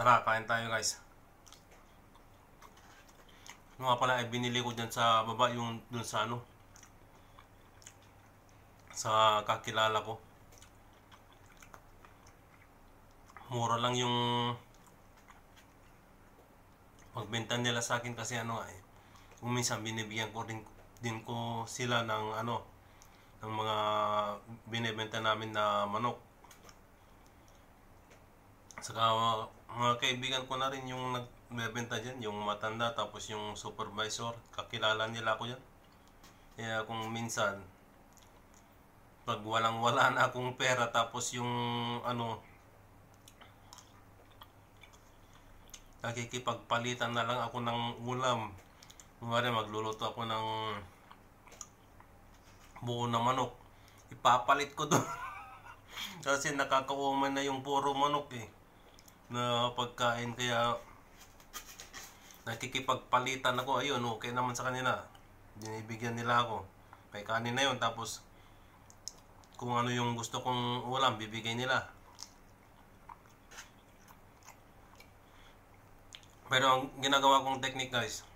Tara, kain tayo guys. Ano nga pala ay binili ko dyan sa baba yung dun sa ano, sa kakilala ko. Mura lang yung pagbenta nila sa akin kasi ano eh. Kung minsan binibigyan ko din ko sila ng ano, ng mga binibenta namin na manok. Saka mga kaibigan ko na rin yung nagbebenta dyan, yung matanda tapos yung supervisor, kakilala nila ako dyan. Kaya kung minsan pag walang-wala na akong pera tapos yung ano, nakikipagpalitan na lang ako ng ulam. Kunwari magluluto ako ng buo na manok, ipapalit ko doon. Kasi nakakauman na yung puro manok eh na pagkain, kaya nakikipagpalitan ako. Ayun, okay naman sa kanila, binibigyan nila ako, may kanin na yun, tapos kung ano yung gusto kong ulam bibigay nila. Pero ang ginagawa kong technique guys,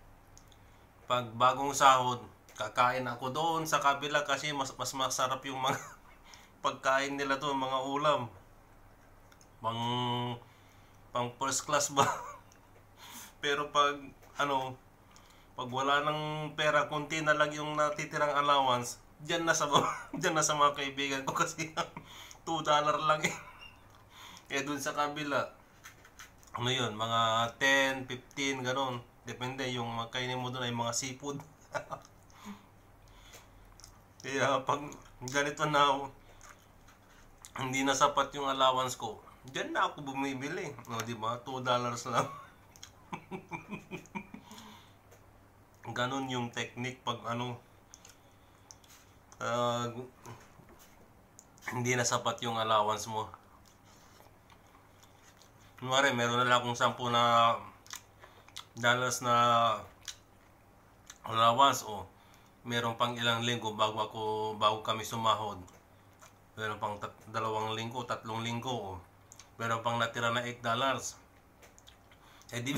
pag bagong sahod, kakain ako doon sa kabila kasi mas masarap yung mga pagkain nila doon, mga ulam. Pang first class ba? Pero pag ano, pag wala ng pera, konti na lang yung natitirang allowance, diyan na sa diyan na sa mga kaibigan ko kasi $2 lang eh. Eh doon sa kabila, ano yun, mga 10, 15, gano'n. Depende, yung makainin mo doon ay mga seafood. Kaya pag ganito na, hindi na sapat yung allowance ko, diyan na ako bumibili. O, diba? $2 lang. Ganon yung technique pag ano, hindi na sapat yung allowance mo. Kunwari, meron na lang akong $10 na allowance, o meron pang ilang linggo bago kami sumahod. Meron pang 2 linggo, 3 linggo, o meron pang natira na $8. Eh di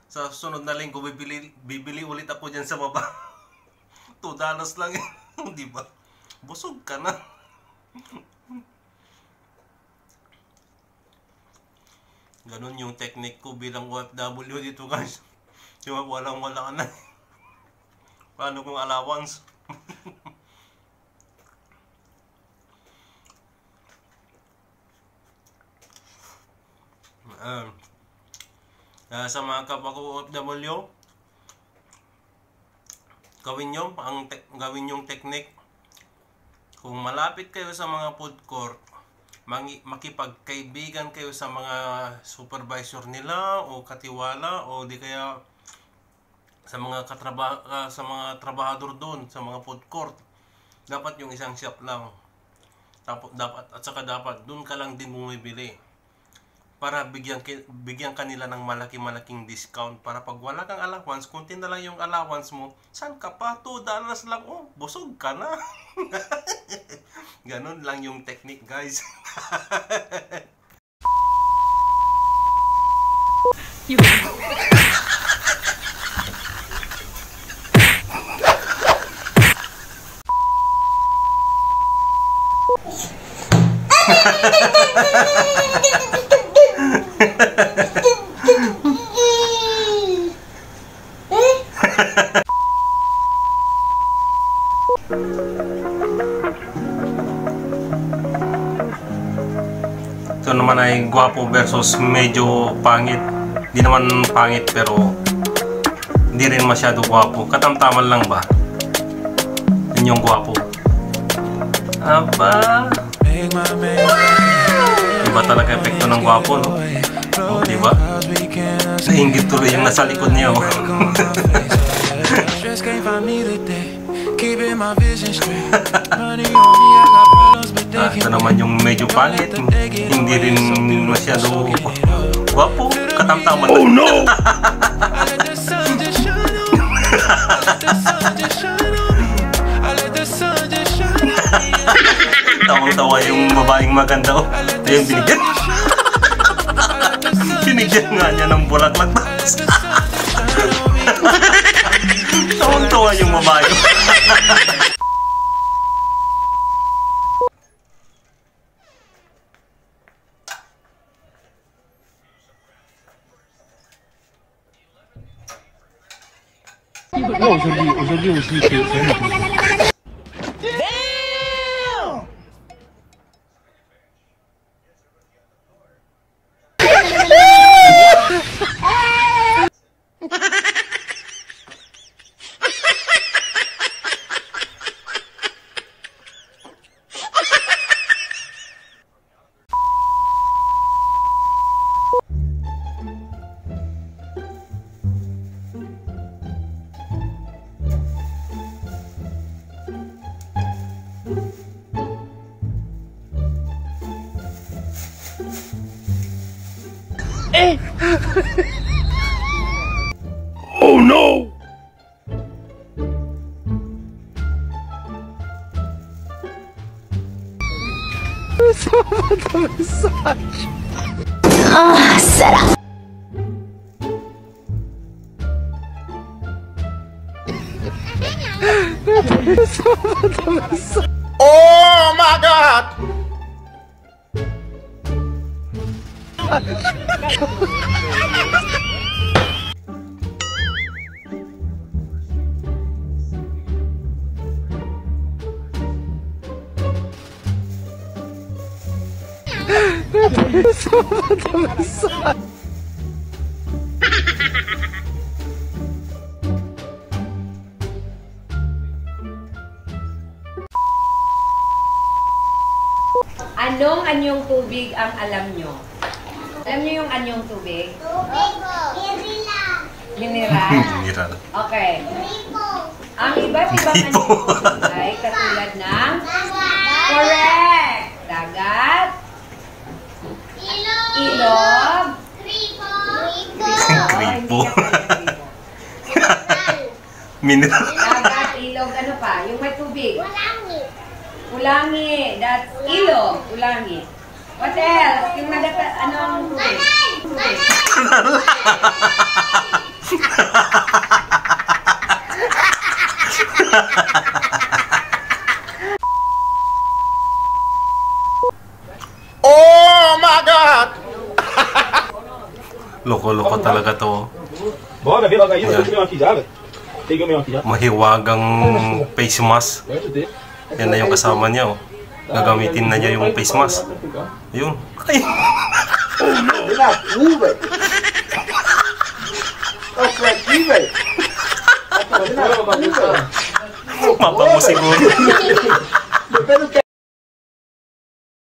sa sunod na linggo bibili ulit ako dyan sa baba. $2 lang eh. Di ba? Busog ka na. Ganon yung technique ko bilang OFW dito guys. Yung walang-wala na. Paano kung allowance? Sa mga kapwa ko OFW, gawin yung technique. Kung malapit kayo sa mga food court, makipagkaibigan kayo sa mga supervisor nila o katiwala, o di kaya sa mga trabahador doon sa mga food court. Dapat yung isang shop lang. Dapat doon ka lang din bumibili para bigyan kanila ng malaking discount, para pag wala kang allowance, konti na lang yung allowance mo, saan ka pa? $2 lang, oh, busog ka na. Ganon lang yung technique guys. Ito naman ay gwapo versus medyo pangit. Hindi naman pangit pero hindi rin masyado gwapo. Katamtaman lang ba? Yun yung gwapo. Aba! Iba talaga epekto ng gwapo, no? O, diba? Nainggit tuloy yung nasa likod niya, oh. Ito naman yung medyo pangit, hindi rin masyado gwapo, katamtaman. Oh no! Tawang-tawa yung babaeng maganda, oh. Ito yung binigyan. Binigyan nga niya ng bulaklak. Tawang-tawa yung babae. Non, aujourd'hui aussi, c'est un... Oh no! Ah, sarap! Oh my God! Anong anyong tubig ang alam nyo? Alam nyo yung anyong tubig? Tubig, mineral. Mineral? Mineral. Okay. Ripo. Ang iba't ibang anyong tubig ay katulad ng... Correct! Dagat, Ilog. ilog, Ripo. Gripo. Mineral. dagat, ilog, ano pa? Yung may tubig. Walangi. Ulangi, that's ilog, ulangi. What else? Yung anong tubig? Oh my God! Loko-loko talaga to. Bon, ben viens dans un livre, tu mets un pizza, tu mets un pizza. Mahiwagang face mask. Ouais, je sais. Yan na yung kasama niya, oh. Gagamitin na niya yung face mask. Yun. Ay! Mabango siguro.